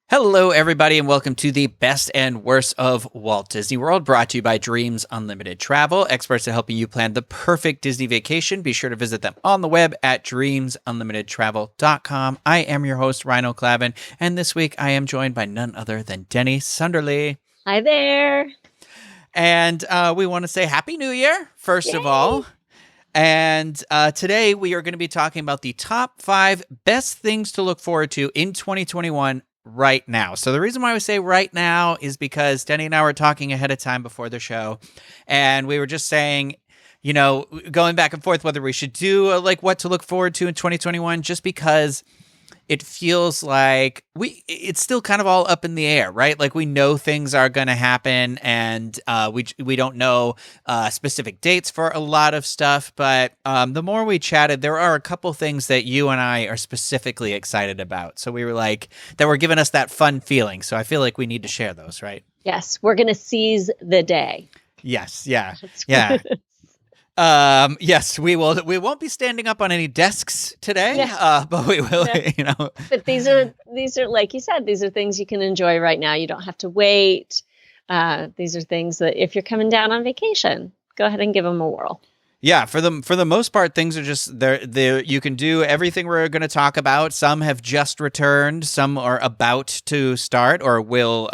Hello, everybody, and welcome to the best and worst of Walt Disney World, brought to you by Dreams Unlimited Travel, experts at helping you plan the perfect Disney vacation. Be sure to visit them on the web at dreamsunlimitedtravel.com. I am your host, Ryno Clavin, and this week I am joined by none other than Deni Sunderly. Hi there. And we want to say Happy New Year, first Yay. of all. And today we are going to be talking about the top 5 best things to look forward to in 2021 right now. So the reason why we say right now is because Denny and I were talking ahead of time before the show, and we were just saying, you know, going back and forth whether we should do like what to look forward to in 2021, just because it feels like it's still kind of all up in the air, right? Like we know things are going to happen, and we don't know specific dates for a lot of stuff. But the more we chatted, there are a couple things that you and I are specifically excited about. So we were like, that were giving us that fun feeling. So I feel like we need to share those, right? Yes, we're going to seize the day. Yes. Yeah. Yeah. Yes, we will. We won't be standing up on any desks today, but we will, you know. But these are, like you said, these are things you can enjoy right now. You don't have to wait. These are things that if you're coming down on vacation, go ahead and give them a whirl. Yeah, for the most part, things are just there. You can do everything we're going to talk about. Some have just returned. Some are about to start or will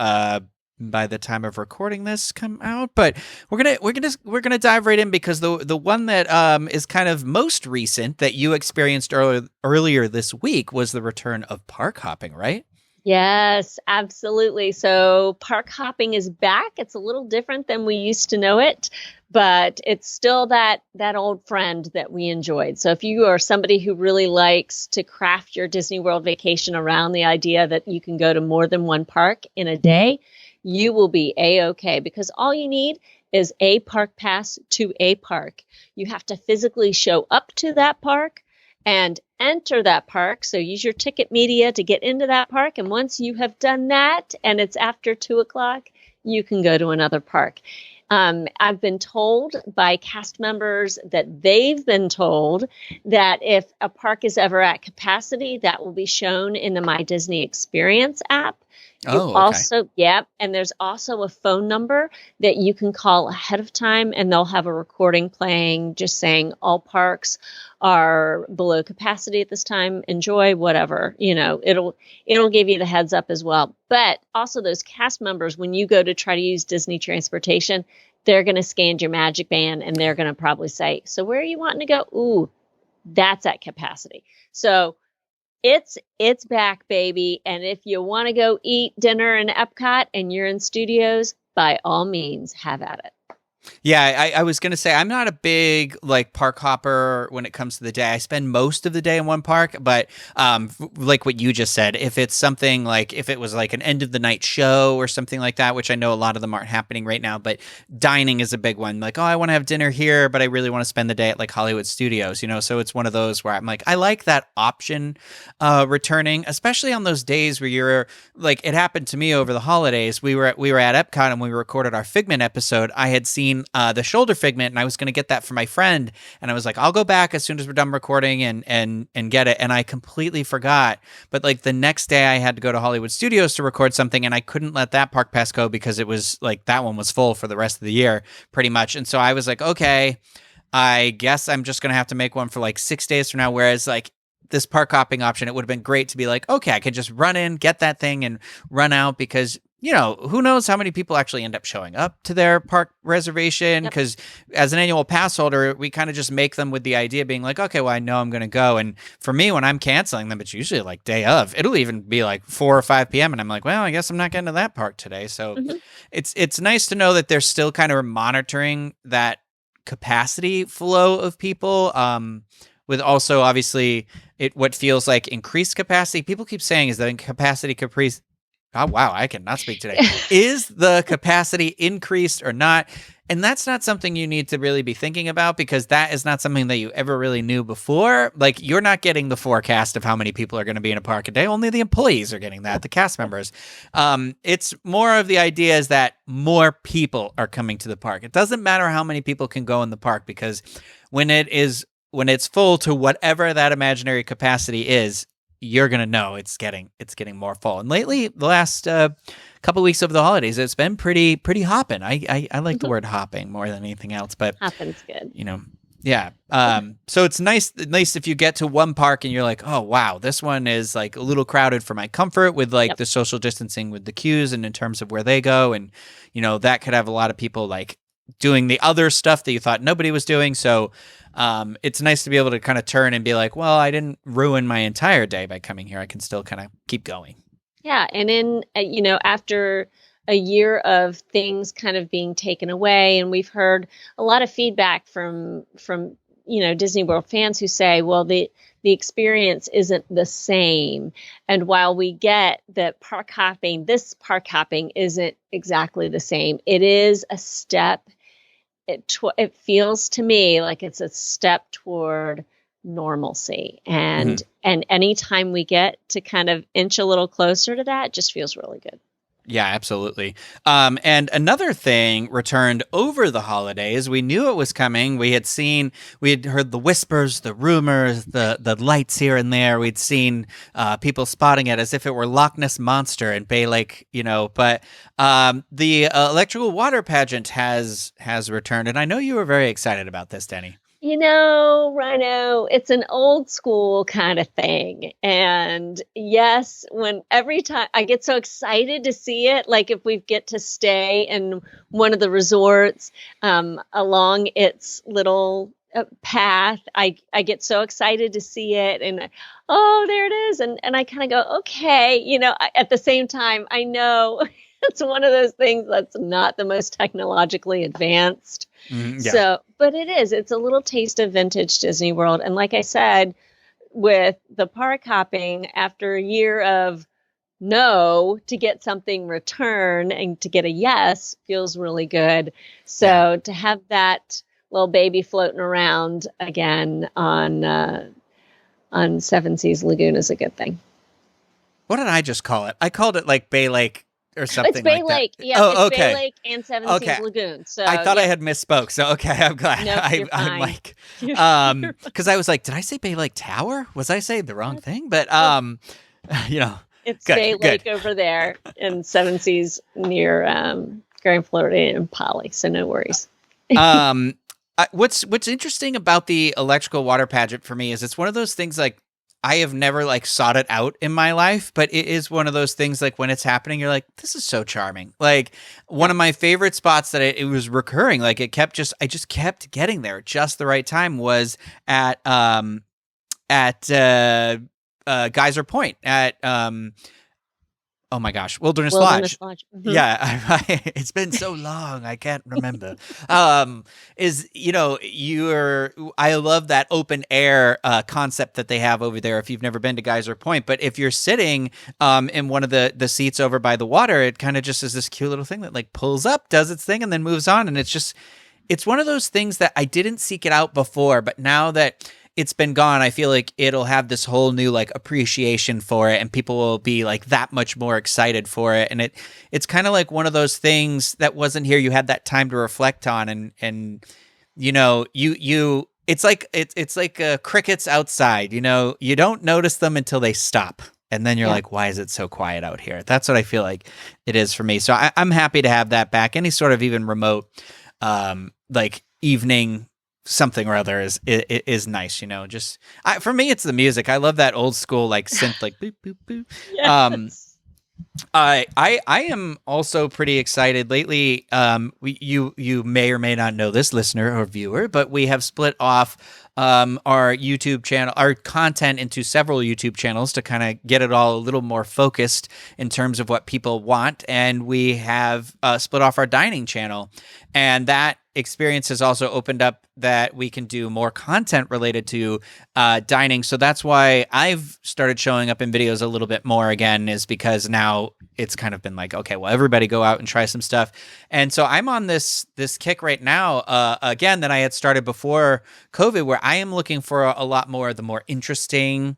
by the time of recording this come out. But we're gonna dive right in, because the one that is kind of most recent that you experienced earlier this week was the return of park hopping, right? Yes, absolutely. So park hopping is back. It's a little different than we used to know it, but it's still that old friend that we enjoyed. So if you are somebody who really likes to craft your Disney World vacation around the idea that you can go to more than one park in a day, you will be A-OK, because all you need is a park pass to a park. You have to physically show up to that park and enter that park. So use your ticket media to get into that park. And once you have done that and it's after 2:00, you can go to another park. I've been told by cast members that they've been told that if a park is ever at capacity, that will be shown in the My Disney Experience app. Also, and there's also a phone number that you can call ahead of time, and they'll have a recording playing just saying all parks are below capacity at this time. Enjoy, whatever, you know, it'll give you the heads up as well. But also those cast members, when you go to try to use Disney transportation, they're going to scan your Magic Band, and they're going to probably say, so where are you wanting to go? Ooh, that's at capacity. So it's back, baby. And if you want to go eat dinner in Epcot and you're in studios, by all means, have at it. Yeah, I was going to say, I'm not a big like park hopper when it comes to the day. I spend most of the day in one park, but like what you just said, if it's something like, if it was like an end of the night show or something like that, which I know a lot of them aren't happening right now, but dining is a big one. Like, oh, I want to have dinner here, but I really want to spend the day at like Hollywood Studios, you know? So it's one of those where I'm like, I like that option returning, especially on those days where you're like, it happened to me over the holidays. We were at Epcot and we recorded our Figment episode. I had seen the shoulder figment, and I was going to get that for my friend, and I was like, I'll go back as soon as we're done recording and get it, and I completely forgot. But like the next day I had to go to Hollywood Studios to record something, and I couldn't let that park pass go because it was like that one was full for the rest of the year pretty much. And so I was like, okay, I guess I'm just going to have to make one for like 6 days from now. Whereas like this park hopping option, it would have been great to be like, okay, I could just run in, get that thing, and run out, because you know, who knows how many people actually end up showing up to their park reservation, because as an annual pass holder, we kind of just make them with the idea being like, okay, well, I know I'm going to go. And for me, when I'm canceling them, it's usually like day of. It'll even be like 4 or 5 p.m. And I'm like, well, I guess I'm not getting to that park today. So it's nice to know that they're still kind of monitoring that capacity flow of people, with also obviously what feels like increased capacity. People keep saying, is that capacity caprice? Oh, wow, I cannot speak today. Is the capacity increased or not? And that's not something you need to really be thinking about, because that is not something that you ever really knew before. Like, you're not getting the forecast of how many people are going to be in a park a day. Only the employees are getting that, the cast members. It's more of the idea is that more people are coming to the park. It doesn't matter how many people can go in the park, because when it's full to whatever that imaginary capacity is, you're gonna know it's getting more full. And lately, the last couple of weeks of the holidays, it's been pretty hopping. I like the word hopping more than anything else, but Happens good. you know, yeah. So it's nice if you get to one park and you're like, oh wow, this one is like a little crowded for my comfort with like Yep. the social distancing with the queues and in terms of where they go, and that could have a lot of people like doing the other stuff that you thought nobody was doing. So it's nice to be able to kind of turn and be like, well, I didn't ruin my entire day by coming here. I can still kind of keep going. Yeah, and in after a year of things kind of being taken away, and we've heard a lot of feedback from Disney World fans who say, well, the experience isn't the same. And while we get that this park hopping isn't exactly the same, it is a step. It feels to me like it's a step toward normalcy, and anytime we get to kind of inch a little closer to that, it just feels really good. Yeah, absolutely. And another thing returned over the holidays. We knew it was coming. We had heard the whispers, the rumors, the lights here and there. We'd seen people spotting it as if it were Loch Ness Monster in Bay Lake, But the electrical water pageant has returned, and I know you were very excited about this, Deni. Ryno, it's an old school kind of thing. And yes, every time I get so excited to see it, like if we get to stay in one of the resorts along its little path, I get so excited to see it. And oh, there it is. And I kind of go, okay, at the same time, I know it's one of those things that's not the most technologically advanced. Yeah. So, but it's a little taste of vintage Disney World. And like I said, with the park hopping, after a year of no, to get something return and to get a yes feels really good. So to have that little baby floating around again on Seven Seas Lagoon is a good thing. What did I just call it? I called it like Bay Lake or something. It's Bay like Lake. that. Yeah, oh, it's okay. Bay Lake and Seven Seas Lagoon. So I thought I had misspoke. So okay, I'm glad. No, you're I'm fine. like, because I was like, did I say Bay Lake Tower? Was I saying the wrong thing? But it's good, Bay Lake over there in Seven Seas near Grand Floridian and Poly. So no worries. What's interesting about the electrical water pageant for me is it's one of those things like I have never like sought it out in my life, but it is one of those things like when it's happening, you're like, this is so charming. Like one of my favorite spots that it was recurring, like I just kept getting there at just the right time was at Geyser Point at oh my gosh, Wilderness Lodge. Mm-hmm. Yeah, it's been so long, I can't remember. I love that open air concept that they have over there. If you've never been to Geyser Point, but if you're sitting in one of the seats over by the water, it kind of just is this cute little thing that like pulls up, does its thing, and then moves on. And it's one of those things that I didn't seek it out before, but now that it's been gone, I feel like it'll have this whole new like appreciation for it, and people will be like that much more excited for it. And it's kind of like one of those things that wasn't here. You had that time to reflect on, and it's like crickets outside. You don't notice them until they stop, and then you're like, why is it so quiet out here? That's what I feel like it is for me. So I'm happy to have that back. Any sort of even remote like evening something or other is nice, just for me it's the music. I love that old school like synth like boop boop boop. Yes. I am also pretty excited lately. You may or may not know this, listener or viewer, but we have split off our YouTube channel, our content into several YouTube channels to kind of get it all a little more focused in terms of what people want. And we have split off our dining channel, and that experience has also opened up that we can do more content related to dining. So that's why I've started showing up in videos a little bit more again, is because now it's kind of been like, okay, well, everybody go out and try some stuff. And so I'm on this kick right now, again, that I had started before COVID, where I am looking for a lot more of the more interesting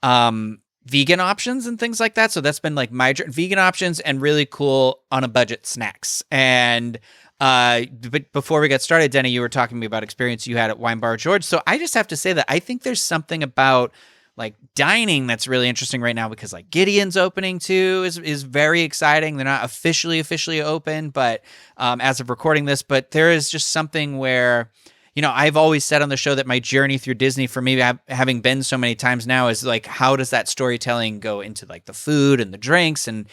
vegan options and things like that. So that's been like my vegan options and really cool on a budget snacks. And but before we got started, Deni, you were talking to me about experience you had at Wine Bar George. So I just have to say that I think there's something about like dining that's really interesting right now, because like Gideon's opening too is very exciting. They're not officially open, but as of recording this, but there is just something where, you know, I've always said on the show that my journey through Disney, for me, having been so many times now, is like, how does that storytelling go into like the food and the drinks, and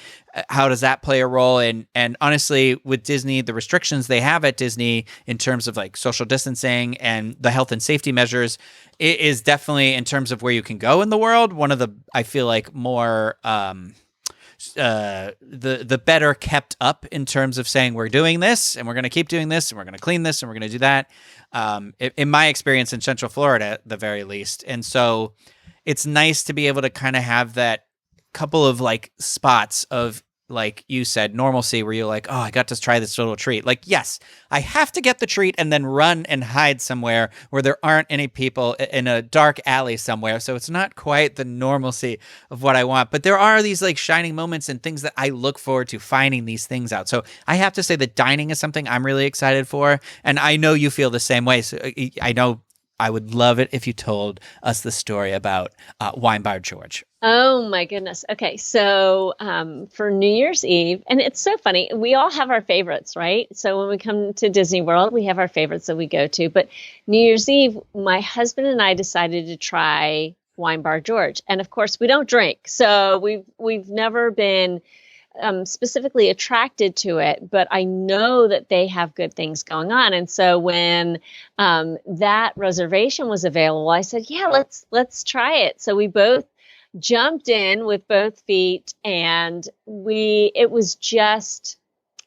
how does that play a role? And honestly, with Disney, the restrictions they have at Disney in terms of like social distancing and the health and safety measures, it is definitely, in terms of where you can go in the world, one of the, I feel like, more the better kept up in terms of saying we're doing this and we're going to keep doing this and we're going to clean this and we're going to do that. In my experience in Central Florida, at the very least. And so it's nice to be able to kind of have that couple of like spots of, like you said, normalcy, where you're like, oh, I got to try this little treat. Like, yes, I have to get the treat and then run and hide somewhere where there aren't any people in a dark alley somewhere. So it's not quite the normalcy of what I want. But there are these like shining moments and things that I look forward to finding these things out. So I have to say that dining is something I'm really excited for. And I know you feel the same way. So I know I would love it if you told us the story about Wine Bar George. Oh my goodness. Okay. So for New Year's Eve, and it's so funny, we all have our favorites, right? So when we come to Disney World, we have our favorites that we go to. But New Year's Eve, my husband and I decided to try Wine Bar George. And of course, we don't drink. So we've never been specifically attracted to it, but I know that they have good things going on. And so when that reservation was available, I said, yeah, let's try it. So we both jumped in with both feet, and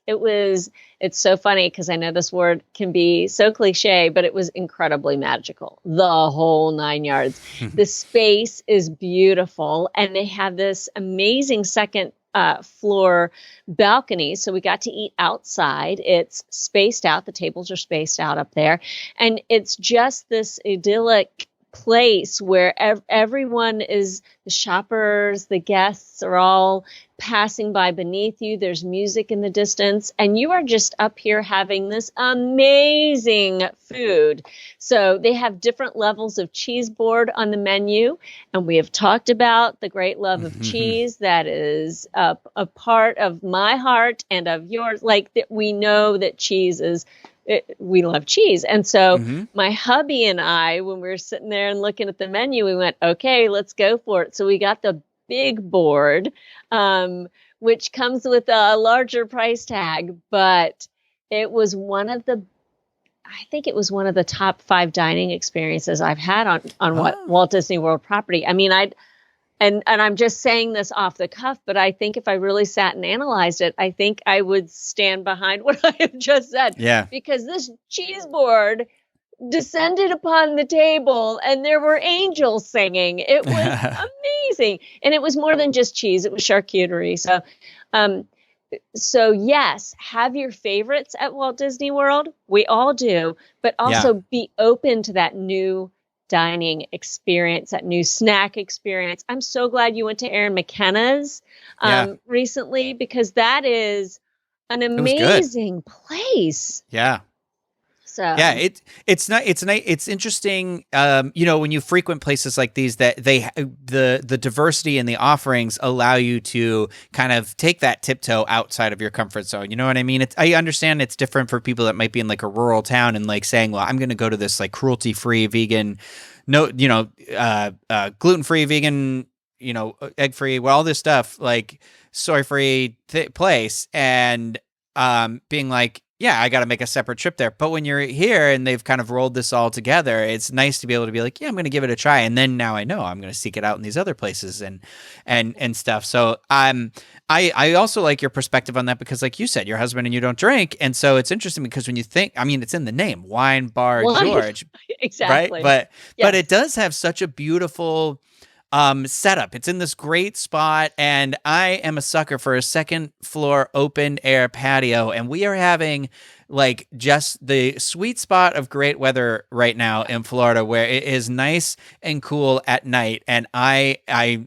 it's so funny because I know this word can be so cliche, but it was incredibly magical, the whole 9 yards. The space is beautiful, and they have this amazing second floor balcony. So we got to eat outside. It's spaced out. The tables are spaced out up there. And it's just this idyllic place where everyone is, the shoppers, the guests are all passing by beneath you. There's music in the distance, and you are just up here having this amazing food. So they have different levels of cheese board on the menu, and we have talked about the great love of cheese that is a part of my heart and of yours. Like, we know that cheese is, we love cheese. And so my hubby and I, when we were sitting there and looking at the menu, we went, okay, let's go for it. So we got the big board, which comes with a larger price tag, but it was I think it was one of the top 5 dining experiences I've had on Walt Disney World property. I mean, and I'm just saying this off the cuff, but I think if I really sat and analyzed it, I think I would stand behind what I have just said. Yeah. Because this cheese board descended upon the table and there were angels singing. It was amazing. And it was more than just cheese. It was charcuterie. So yes, have your favorites at Walt Disney World. We all do, but also be open to that new dining experience, that new snack experience. I'm so glad you went to Aaron McKenna's recently, because that is an amazing place. Yeah. So yeah, it's interesting. You know, when you frequent places like these, that the diversity in the offerings allow you to kind of take that tiptoe outside of your comfort zone. You know what I mean? I understand it's different for people that might be in like a rural town and like saying, well, I'm going to go to this like cruelty-free, vegan, gluten-free, vegan, egg-free, well, all this stuff, like soy-free place, and being like, yeah, I got to make a separate trip there. But when you're here and they've kind of rolled this all together, it's nice to be able to be like, yeah, I'm going to give it a try. And then now I know I'm going to seek it out in these other places and stuff. So I also like your perspective on that, because like you said, your husband and you don't drink. And so it's interesting because when you think, I mean, it's in the name, Wine Bar George. Exactly. Right? But it does have such a beautiful setup. It's in this great spot, and I am a sucker for a second floor open air patio, and we are having like just the sweet spot of great weather right now in Florida, where it is nice and cool at night, and I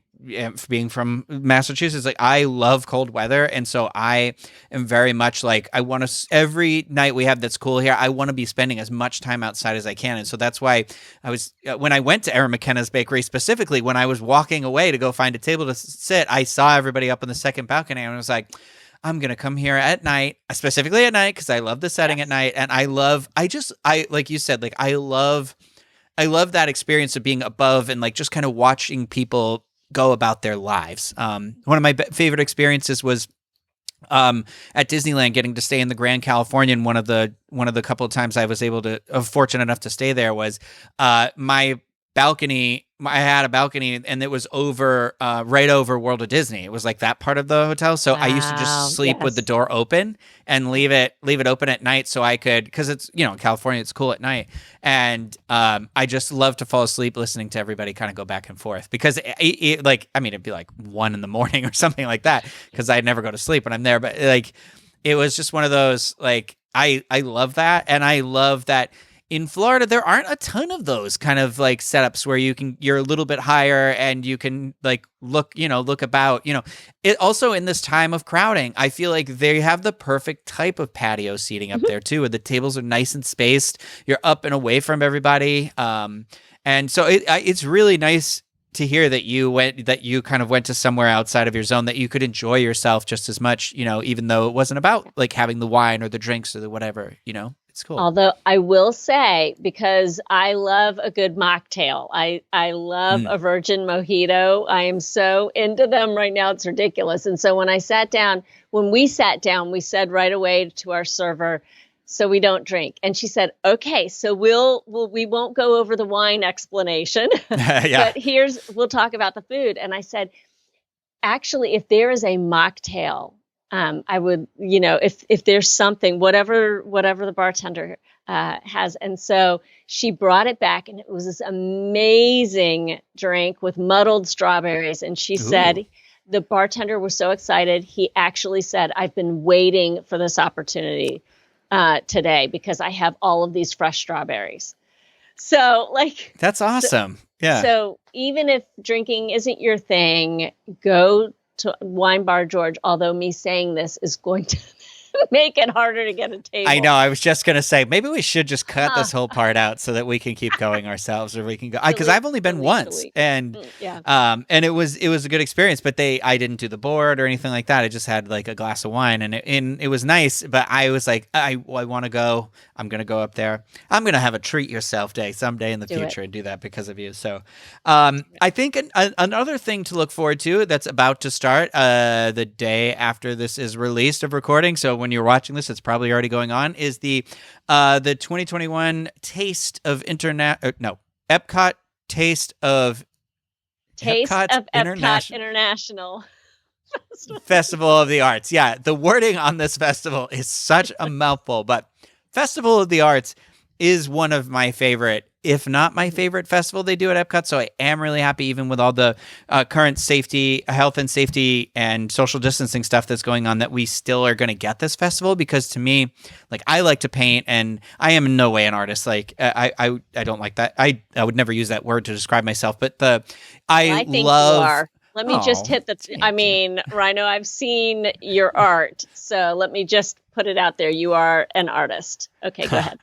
being from Massachusetts, like I love cold weather, and so I am very much like I want to every night we have that's cool here. I want to be spending as much time outside as I can, and so that's why I was when I went to Erin McKenna's bakery specifically. When I was walking away to go find a table to sit, I saw everybody up on the second balcony, and I was like, I'm gonna come here at night, specifically at night, because I love the setting at night, and I like you said, like I love that experience of being above and like just kind of watching people go about their lives. One of my favorite experiences was at Disneyland, getting to stay in the Grand Californian. One of the couple of times I was fortunate enough to stay there was my balcony. I had a balcony, and it was over, right over World of Disney. It was like that part of the hotel. So I used to just sleep with the door open and leave it open at night, so I could, because it's in California, it's cool at night, and I just love to fall asleep listening to everybody kind of go back and forth, because it'd be like 1 a.m. or something like that, because I never go to sleep when I'm there. But like, it was just one of those, like, I love that, and I love that. In Florida, there aren't a ton of those kind of like setups where you're a little bit higher and you can like look about, it also in this time of crowding, I feel like they have the perfect type of patio seating up there too, where the tables are nice and spaced. You're up and away from everybody. And so it's really nice to hear that you kind of went to somewhere outside of your zone, that you could enjoy yourself just as much, even though it wasn't about like having the wine or the drinks or the whatever, It's cool. Although I will say, because I love a good mocktail, I love a virgin mojito. I am so into them right now. It's ridiculous. And so when we sat down, we said right away to our server, so we don't drink. And she said, okay, so we won't go over the wine explanation, but we'll talk about the food. And I said, actually, if there is a mocktail, I would, if there's something, whatever the bartender has. And so she brought it back, and it was this amazing drink with muddled strawberries. And she said, the bartender was so excited. He actually said, I've been waiting for this opportunity today, because I have all of these fresh strawberries. So like, that's awesome. Yeah. So even if drinking isn't your thing, go to Wine Bar George, although me saying this is going to make it harder to get a table. I know. I was just going to say, maybe we should just cut this whole part out so that we can keep going ourselves, or we can go, because I've only been once, and and it was a good experience, but I didn't do the board or anything like that. I just had like a glass of wine, and it was nice, but I was like, I want to go. I'm going to go up there. I'm going to have a treat yourself day someday in the future and do that because of you. So I think another thing to look forward to that's about to start the day after this is released of recording. So when you're watching this, it's probably already going on, is the 2021 Epcot Taste of Epcot International Festival of the Arts. Yeah, the wording on this festival is such a mouthful, but Festival of the Arts is one of my favorite, if not my favorite festival they do at Epcot. So I am really happy, even with all the current health and safety and social distancing stuff that's going on, that we still are going to get this festival, because to me, like, I like to paint, and I am in no way an artist. Like, I don't like that. I would never use that word to describe myself, but I think love. You are. Let me just hit Ryno, I've seen your art, so let me just put it out there. You are an artist. Okay, go ahead.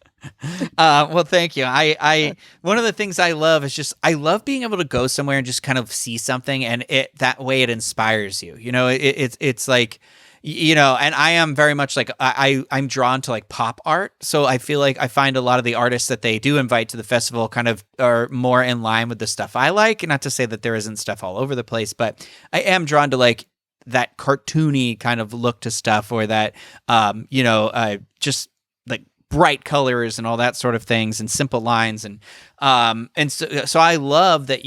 Well, thank you. I one of the things I love is just, I love being able to go somewhere and just kind of see something, and that way it inspires you. It's like, and I am very much like, I'm drawn to like pop art. So I feel like I find a lot of the artists that they do invite to the festival kind of are more in line with the stuff I like. Not to say that there isn't stuff all over the place, but I am drawn to like that cartoony kind of look to stuff, or that, just like bright colors and all that sort of things, and simple lines, and so I love that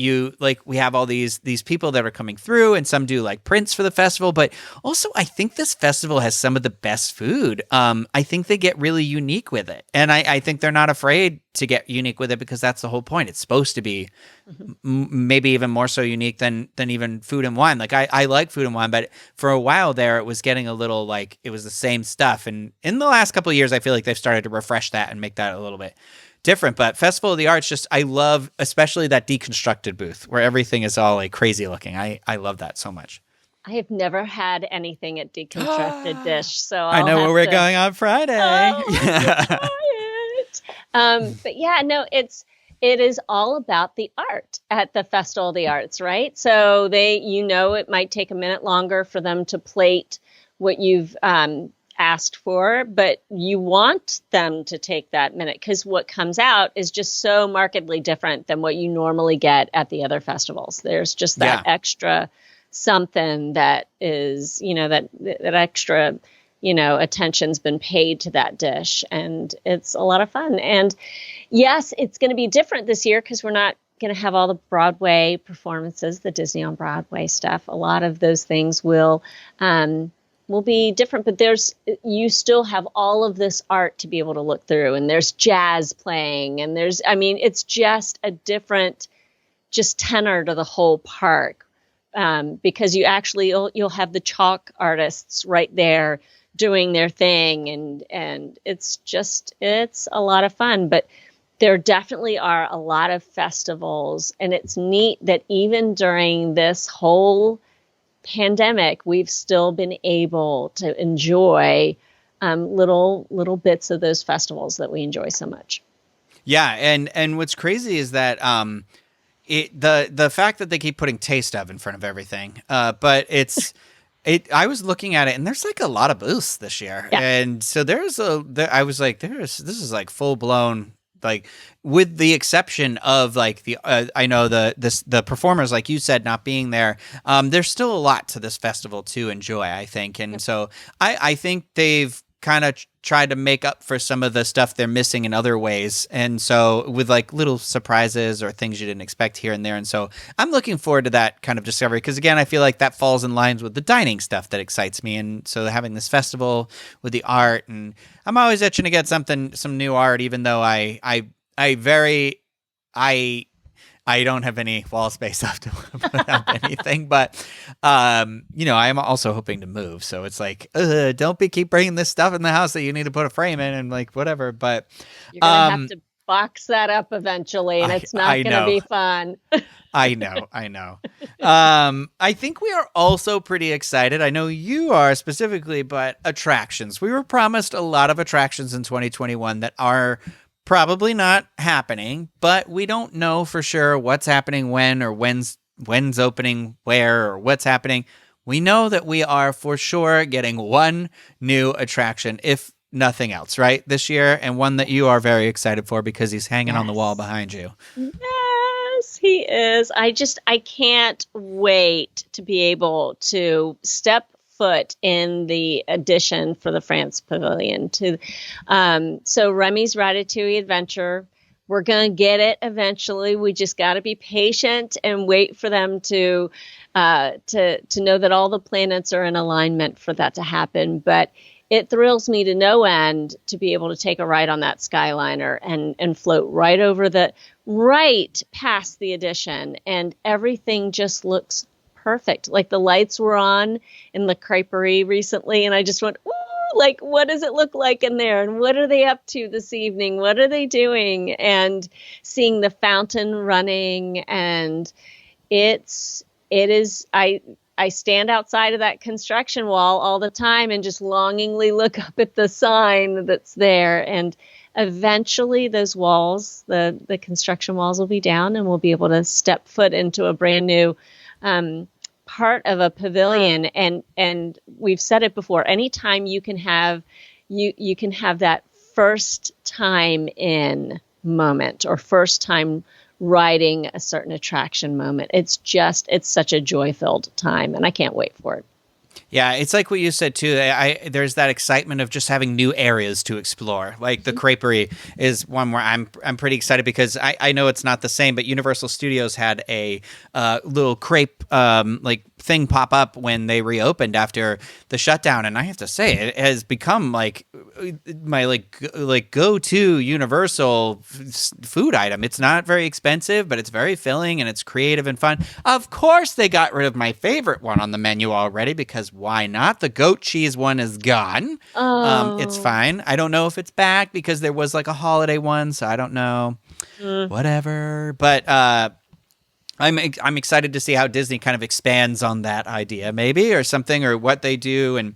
we have all these people that are coming through, and some do like prints for the festival, but also I think this festival has some of the best food. I think they get really unique with it, and I think they're not afraid to get unique with it, because that's the whole point. It's supposed to be maybe even more so unique than even food and wine. Like, I like food and wine, but for a while there, it was getting a little like it was the same stuff. And in the last couple of years, I feel like they've started to refresh that and make that a little bit different. But Festival of the Arts, just I love, especially that deconstructed booth where everything is all like crazy looking. I love that so much. I have never had anything at Deconstructed I Dish, so know I'll where have we're to. going on Friday. Oh, I have to try it. But yeah, no, it is all about the art at the Festival of the Arts, right? So it might take a minute longer for them to plate what you've asked for, but you want them to take that minute because what comes out is just so markedly different than what you normally get at the other festivals. There's just that extra something that is, that extra, attention's been paid to that dish, and it's a lot of fun. And yes, it's going to be different this year because we're not going to have all the Broadway performances, the Disney on Broadway stuff. A lot of those things will be different, but you still have all of this art to be able to look through, and there's jazz playing, and it's just a different, just tenor to the whole park. Because you'll have the chalk artists right there doing their thing, and it's a lot of fun. But there definitely are a lot of festivals, and it's neat that even during this whole pandemic, we've still been able to enjoy little bits of those festivals that we enjoy so much. Yeah, and what's crazy is that the fact that they keep putting taste of in front of everything, but I was looking at it and there's like a lot of booths this year, and so I was like, this is like full blown, like with the exception of like I know the performers like you said not being there, there's still a lot to this festival to enjoy, I think, and so I think they've kind of tried to make up for some of the stuff they're missing in other ways. And so with like little surprises or things you didn't expect here and there. And so I'm looking forward to that kind of discovery. Cause again, I feel like that falls in lines with the dining stuff that excites me. And so having this festival with the art, and I'm always itching to get some new art, even though I don't have any wall space left to put up anything, but I'm also hoping to move. So it's like, don't keep bringing this stuff in the house that you need to put a frame in and like whatever. But you're gonna have to box that up eventually, and it's not gonna be fun. I know. I think we are also pretty excited. I know you are specifically, but attractions. We were promised a lot of attractions in 2021 that are probably not happening, but we don't know for sure what's happening when, or when's opening where, or what's happening. We know that we are for sure getting one new attraction, if nothing else, right, this year, and one that you are very excited for because he's hanging on the wall behind you. Yes, he is. I can't wait to be able to step foot in the addition for the France Pavilion. So Remy's Ratatouille Adventure, we're going to get it eventually. We just got to be patient and wait for them to know that all the planets are in alignment for that to happen. But it thrills me to no end to be able to take a ride on that Skyliner and float right past the addition, and everything just looks perfect. Like the lights were on in the creperie recently, and I just went, ooh, like, what does it look like in there? And what are they up to this evening? What are they doing? And seeing the fountain running, and it is, I stand outside of that construction wall all the time and just longingly look up at the sign that's there. And eventually those walls, the construction walls will be down, and we'll be able to step foot into a brand new part of a pavilion. And we've said it before, anytime you can have that first time in moment, or first time riding a certain attraction moment, it's such a joy-filled time, and I can't wait for it. Yeah, it's like what you said too. There's that excitement of just having new areas to explore. Like the creperie is one where I'm pretty excited because I know it's not the same, but Universal Studios had a little crepe like thing pop up when they reopened after the shutdown, and I have to say it has become like my like go-to universal food item. It's not very expensive, but it's very filling and it's creative and fun. Of course they got rid of my favorite one on the menu already, because why not? The goat cheese one is gone. It's Oh. fine. I don't know if it's back because there was like a holiday one, so I don't know. Mm. Whatever. But I'm excited to see how Disney kind of expands on that idea, maybe, or something, or what they do. And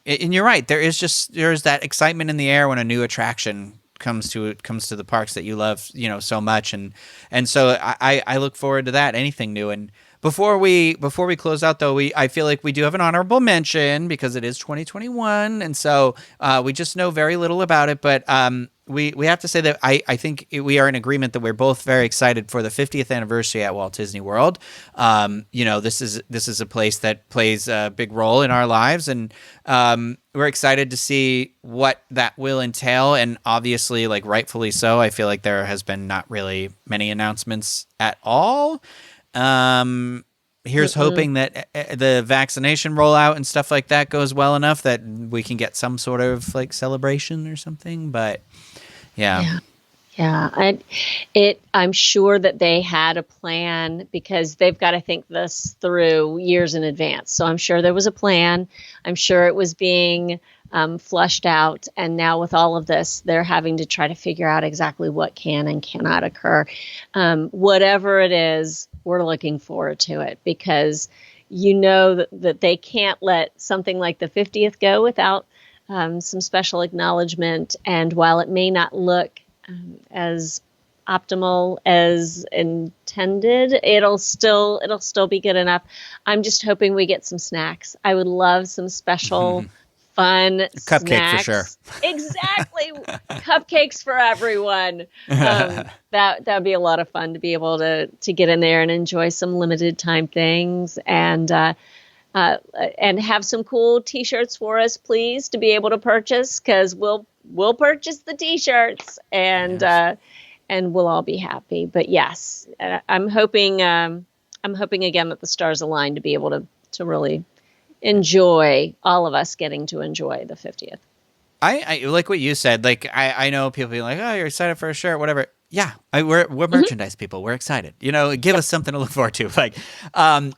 you're right. There's that excitement in the air when a new attraction comes to the parks that you love, so much. And so I look forward to that. Anything new. And before we close out, though, I feel like we do have an honorable mention because it is 2021, and so we just know very little about it. But we have to say that I think we are in agreement that we're both very excited for the 50th anniversary at Walt Disney World. This is a place that plays a big role in our lives, and we're excited to see what that will entail. And obviously, like rightfully so, I feel like there has been not really many announcements at all. Here's hoping that the vaccination rollout and stuff like that goes well enough that we can get some sort of like celebration or something. But yeah. Yeah. I'm sure that they had a plan because they've got to think this through years in advance. So I'm sure there was a plan. I'm sure it was being flushed out. And now with all of this, they're having to try to figure out exactly what can and cannot occur. Whatever it is, we're looking forward to it because that they can't let something like the 50th go without some special acknowledgement. And while it may not look as optimal as intended, it'll still be good enough. I'm just hoping we get some snacks. I would love some special fun cupcake snacks. for sure. Exactly. Cupcakes for everyone. That'd be a lot of fun to be able to get in there and enjoy some limited time things and have some cool t-shirts for us, please, to be able to purchase, because we'll purchase the t-shirts and we'll all be happy. But yes, I'm hoping again that the stars align to be able to really enjoy, all of us getting to enjoy the 50th. I like what you said. Like I know people being like, "Oh, you're excited for a shirt, whatever." Yeah, we're merchandise people. We're excited. Give us something to look forward to. Like, I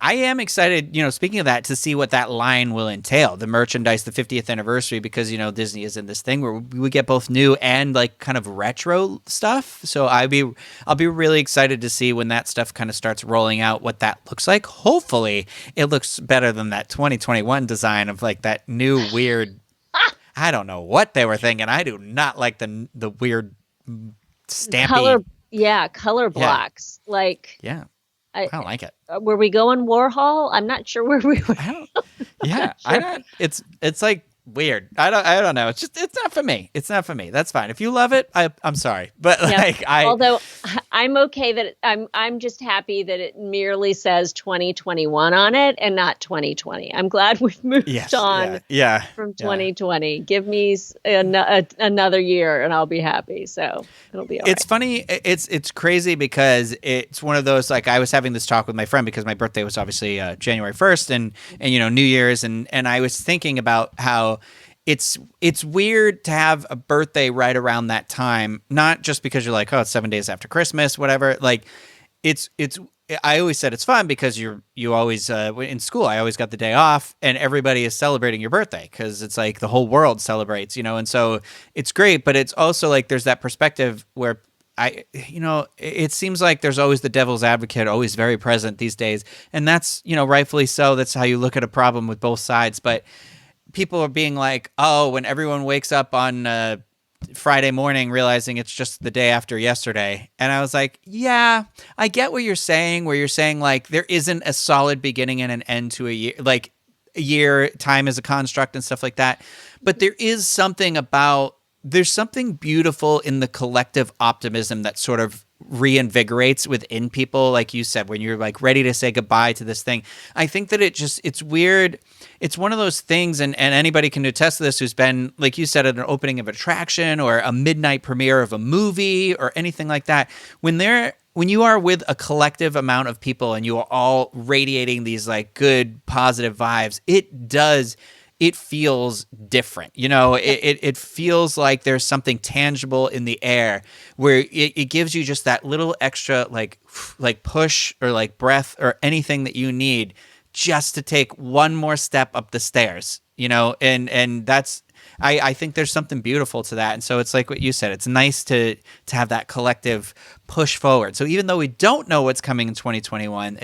am excited. Speaking of that, to see what that line will entail, the merchandise, the 50th anniversary, because Disney is in this thing where we get both new and like kind of retro stuff. So I'll be really excited to see when that stuff kind of starts rolling out what that looks like. Hopefully, it looks better than that 2021 design of like that new weird. I don't know what they were thinking. I do not like the weird stampy color blocks. Yeah. Like, yeah, I don't like it. Were we going Warhol? I'm not sure where we were. I don't. It's like weird. I don't know. It's not for me. It's not for me. That's fine. If you love it, I'm sorry, but although I'm okay that I'm just happy that it merely says 2021 on it and not 2020. I'm glad we've moved on from 2020. Yeah. Give me another year and I'll be happy. So it'll be all right. It's funny. It's crazy because it's one of those, like, I was having this talk with my friend because my birthday was obviously January 1st and New Year's, and I was thinking about how it's weird to have a birthday right around that time, not just because you're like, oh, it's 7 days after Christmas, whatever. Like, I always said it's fun because you always in school, I always got the day off and everybody is celebrating your birthday because it's like the whole world celebrates, and so it's great. But it's also like there's that perspective where it seems like there's always the devil's advocate, always very present these days, and that's rightfully so. That's how you look at a problem with both sides, but people are being like, oh, when everyone wakes up on Friday morning realizing it's just the day after yesterday. And I was like, yeah, I get what you're saying, where you're saying like there isn't a solid beginning and an end to a year, like a year, time is a construct and stuff like that. But there's something beautiful in the collective optimism that sort of reinvigorates within people, like you said, when you're like ready to say goodbye to this thing. I think that it's weird. It's one of those things, and anybody can attest to this who's been, like you said, at an opening of an attraction or a midnight premiere of a movie or anything like that. When you are with a collective amount of people and you are all radiating these like good, positive vibes, it feels different. It feels like there's something tangible in the air where it gives you just that little extra like push or like breath or anything that you need just to take one more step up the stairs, and that's, I think there's something beautiful to that. And so it's like what you said, it's nice to have that collective push forward. So even though we don't know what's coming in 2021,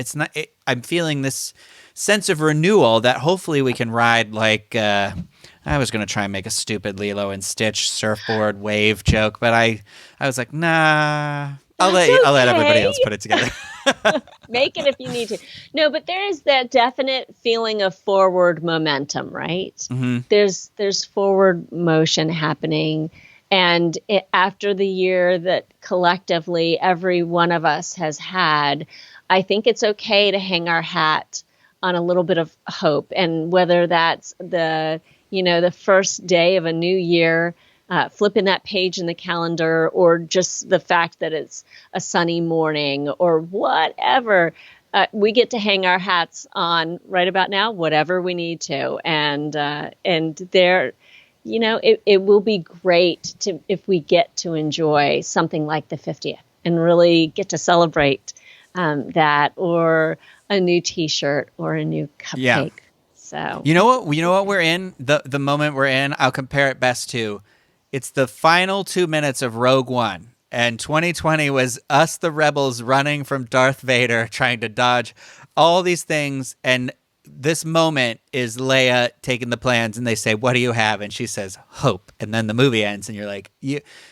I'm feeling this sense of renewal that hopefully we can ride like, I was going to try and make a stupid Lilo and Stitch surfboard wave joke, but I was like, nah, I'll let everybody else put it together. Make it if you need to. No, but there is that definite feeling of forward momentum, right? Mm-hmm. There's forward motion happening. And after the year that collectively every one of us has had, I think it's okay to hang our hat on a little bit of hope. And whether that's the first day of a new year, flipping that page in the calendar, or just the fact that it's a sunny morning or whatever, we get to hang our hats on right about now, whatever we need to. And there, it will be great if we get to enjoy something like the 50th and really get to celebrate that, or a new T-shirt or a new cupcake. Yeah. So you know what we're in, the moment we're in, I'll compare it best to, it's the final 2 minutes of Rogue One, and 2020 was us, the rebels, running from Darth Vader, trying to dodge all these things. And this moment is Leia taking the plans, and they say, "What do you have?" And she says, "Hope." And then the movie ends, and you're like,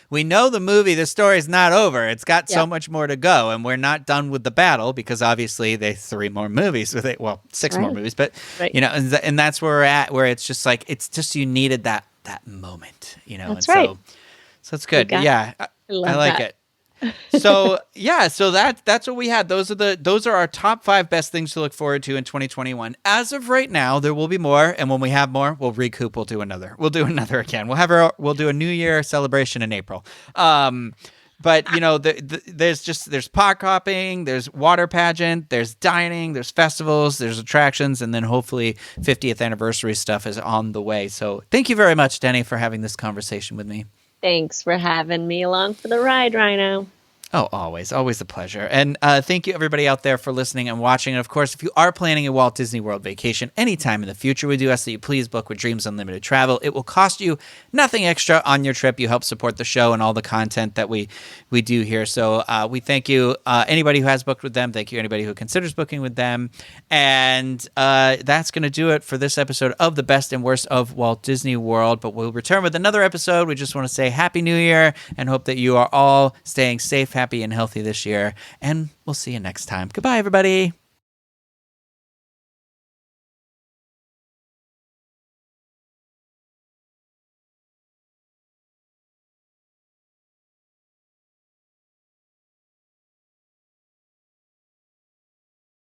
we know the story's not over. It's got so much more to go, and we're not done with the battle, because obviously they 3 more movies with it. Well, 6 more movies, but and that's where we're at, where it's just like, it's just, you needed that moment, That's and right. so it's good. Yeah, I like it. So that's what we had. Those are our top 5 best things to look forward to in 2021. As of right now, there will be more, and when we have more, we'll recoup. We'll do another again. We'll do a New Year celebration in April. But there's park hopping, there's water pageant, there's dining, there's festivals, there's attractions, and then hopefully 50th anniversary stuff is on the way. So thank you very much, Deni, for having this conversation with me. Thanks for having me along for the ride, Ryno. Oh, always a pleasure. And thank you, everybody out there, for listening and watching. And of course, if you are planning a Walt Disney World vacation anytime in the future, we do ask that you please book with Dreams Unlimited Travel. It will cost you nothing extra on your trip. You help support the show and all the content that we do here. So we thank you, anybody who has booked with them. Thank you, anybody who considers booking with them. And that's going to do it for this episode of the Best and Worst of Walt Disney World. But we'll return with another episode. We just want to say Happy New Year and hope that you are all staying safe, happy, and healthy this year. And we'll see you next time. Goodbye, everybody.